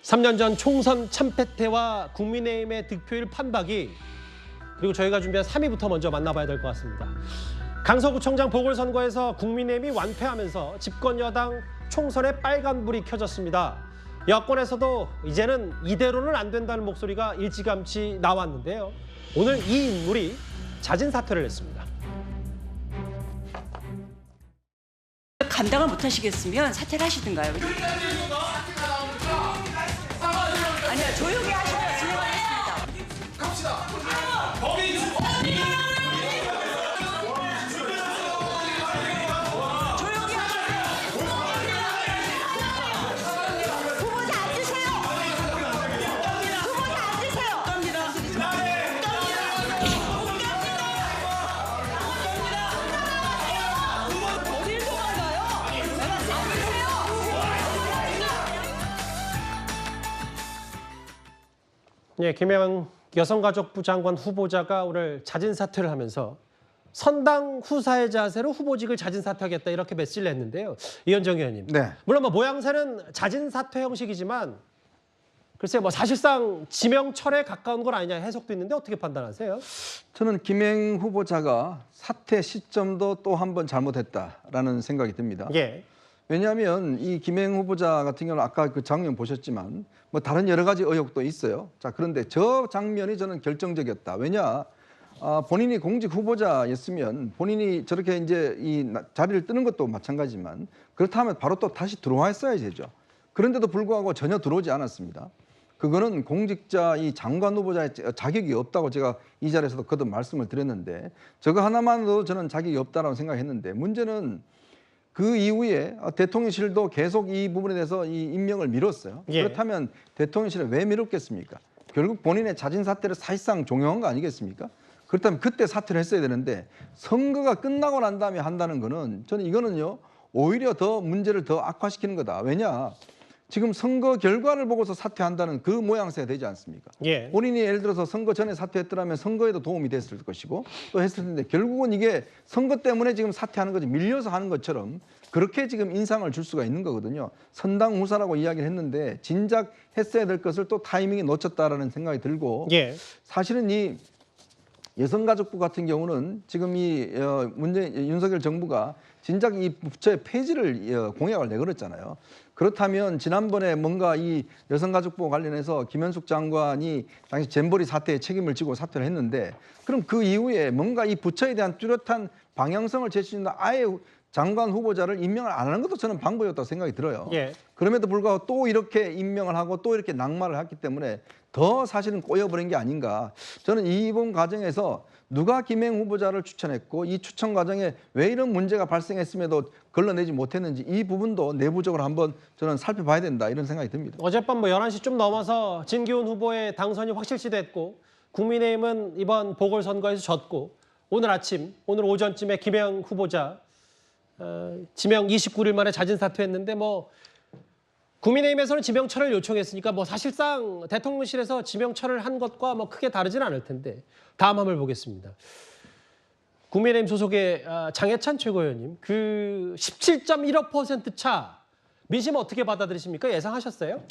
3년 전 총선 참패태와 국민의힘의 득표율 판박이 그리고 저희가 준비한 3위부터 먼저 만나봐야 될 것 같습니다. 강서구청장 보궐선거에서 국민의힘이 완패하면서 집권 여당 총선에 빨간불이 켜졌습니다. 여권에서도 이제는 이대로는 안 된다는 목소리가 일찌감치 나왔는데요. 오늘 이 인물이 자진 사퇴를 했습니다. 감당을 못하시겠으면 사퇴를 하시든가요. 아니요, 조용히 하시고 진행하겠습니다. 갑시다. 조용히 하세요. 후보자 앉으세요. 후보자 앉으세요. 어딜 도망가요? 앉으세요. 예, 김혜영 여성가족부 장관 후보자가 오늘 자진 사퇴를 하면서 선당 후사의 자세로 후보직을 자진 사퇴하겠다 이렇게 메시지를 했는데요. 이현정 의원님. 네. 물론 뭐 모양새는 자진 사퇴 형식이지만 글쎄 뭐 사실상 지명철에 가까운 건 아니냐 해석도 있는데 어떻게 판단하세요? 저는 김행 후보자가 사퇴 시점도 또 한 번 잘못했다라는 생각이 듭니다. 예. 왜냐하면 이 김행 후보자 같은 경우는 아까 그 장면 보셨지만 뭐 다른 여러 가지 의혹도 있어요. 자, 그런데 저 장면이 저는 결정적이었다. 왜냐? 본인이 공직 후보자였으면 본인이 저렇게 이제 이 자리를 뜨는 것도 마찬가지지만 그렇다면 바로 또 다시 들어와 있어야 되죠. 그런데도 불구하고 전혀 들어오지 않았습니다. 그거는 공직자 이 장관 후보자의 자격이 없다고 제가 이 자리에서도 거듭 말씀을 드렸는데 저거 하나만으로도 저는 자격이 없다라고 생각했는데 문제는 그 이후에 대통령실도 계속 이 부분에 대해서 이 임명을 미뤘어요. 예. 그렇다면 대통령실은 왜 미뤘겠습니까? 결국 본인의 자진 사퇴를 사실상 종용한 거 아니겠습니까? 그렇다면 그때 사퇴를 했어야 되는데 선거가 끝나고 난 다음에 한다는 거는 저는 이거는요 오히려 더 문제를 더 악화시키는 거다. 왜냐? 지금 선거 결과를 보고서 사퇴한다는 그 모양새가 되지 않습니까? 예. 본인이 예를 들어서 선거 전에 사퇴했더라면 선거에도 도움이 됐을 것이고 또 했을 텐데 결국은 이게 선거 때문에 지금 사퇴하는 거지 밀려서 하는 것처럼 그렇게 지금 인상을 줄 수가 있는 거거든요. 선당 후사라고 이야기를 했는데 진작 했어야 될 것을 또 타이밍에 놓쳤다라는 생각이 들고 예. 사실은 이 여성가족부 같은 경우는 지금 이 윤석열 정부가 진작 이 부처의 폐지를 공약을 내걸었잖아요. 그렇다면 지난번에 뭔가 이 여성가족부 관련해서 김현숙 장관이 당시 잼버리 사태에 책임을 지고 사퇴를 했는데 그럼 그 이후에 뭔가 이 부처에 대한 뚜렷한 방향성을 제시한다 아예 장관 후보자를 임명을 안 하는 것도 저는 방법이었다고 생각이 들어요. 예. 그럼에도 불구하고 또 이렇게 임명을 하고 또 이렇게 낙마를 했기 때문에 더 사실은 꼬여버린 게 아닌가. 저는 이번 과정에서 누가 김행 후보자를 추천했고 이 추천 과정에 왜 이런 문제가 발생했음에도 걸러내지 못했는지 이 부분도 내부적으로 한번 저는 살펴봐야 된다 이런 생각이 듭니다. 어젯밤 뭐 11시 좀 넘어서 진기훈 후보의 당선이 확실시 됐고 국민의힘은 이번 보궐선거에서 졌고 오늘 아침, 오늘 오전쯤에 김혜영 후보자 지명 29일 만에 자진 사퇴했는데 뭐 국민의힘에서는 지명철을 요청했으니까 뭐 사실상 대통령실에서 지명철을 한 것과 뭐 크게 다르진 않을 텐데 다음 화면 보겠습니다. 국민의힘 소속의 장해찬 최고위원님 그 17.15% 차 민심 어떻게 받아들이십니까? 예상하셨어요?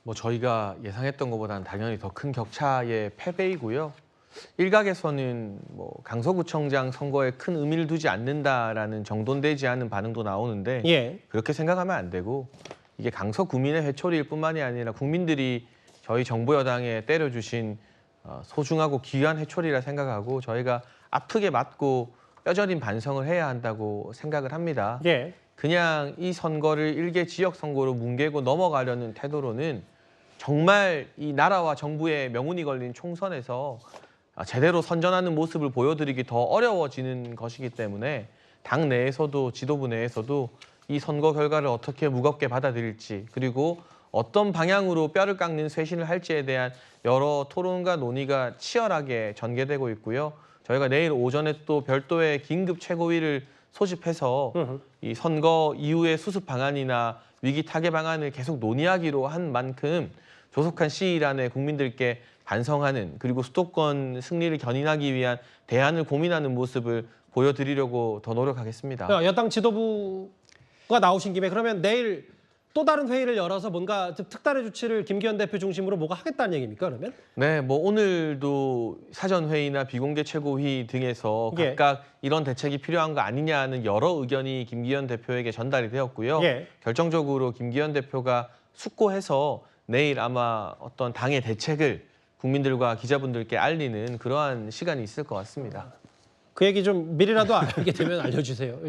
뭐 저희가 예상했던 것보다는 당연히 더 큰 격차의 패배이고요. 일각에서는 뭐 강서구청장 선거에 큰 의미를 두지 않는다라는 정돈되지 않은 반응도 나오는데 예. 그렇게 생각하면 안 되고 이게 강서구민의 회초리일 뿐만이 아니라 국민들이 저희 정부 여당에 때려주신 소중하고 귀한 회초리라 생각하고 저희가 아프게 맞고 뼈저린 반성을 해야 한다고 생각을 합니다. 예. 그냥 이 선거를 일개 지역 선거로 뭉개고 넘어가려는 태도로는 정말 이 나라와 정부의 명운이 걸린 총선에서 제대로 선전하는 모습을 보여드리기 더 어려워지는 것이기 때문에 당 내에서도 지도부 내에서도 이 선거 결과를 어떻게 무겁게 받아들일지 그리고 어떤 방향으로 뼈를 깎는 쇄신을 할지에 대한 여러 토론과 논의가 치열하게 전개되고 있고요. 저희가 내일 오전에 또 별도의 긴급 최고위를 소집해서 이 선거 이후의 수습 방안이나 위기 타개 방안을 계속 논의하기로 한 만큼 조속한 시일 안에 국민들께 반성하는 그리고 수도권 승리를 견인하기 위한 대안을 고민하는 모습을 보여드리려고 더 노력하겠습니다. 여당 지도부가 나오신 김에 그러면 내일 또 다른 회의를 열어서 뭔가 특단의 조치를 김기현 대표 중심으로 뭐가 하겠다는 얘기입니까, 그러면? 네, 뭐 오늘도 사전 회의나 비공개 최고회의 등에서 예. 각각 이런 대책이 필요한 거 아니냐는 여러 의견이 김기현 대표에게 전달이 되었고요. 예. 결정적으로 김기현 대표가 숙고해서 내일 아마 어떤 당의 대책을 국민들과 기자분들께 알리는 그러한 시간이 있을 것 같습니다. 그 얘기 좀 미리라도 알게 되면 알려주세요.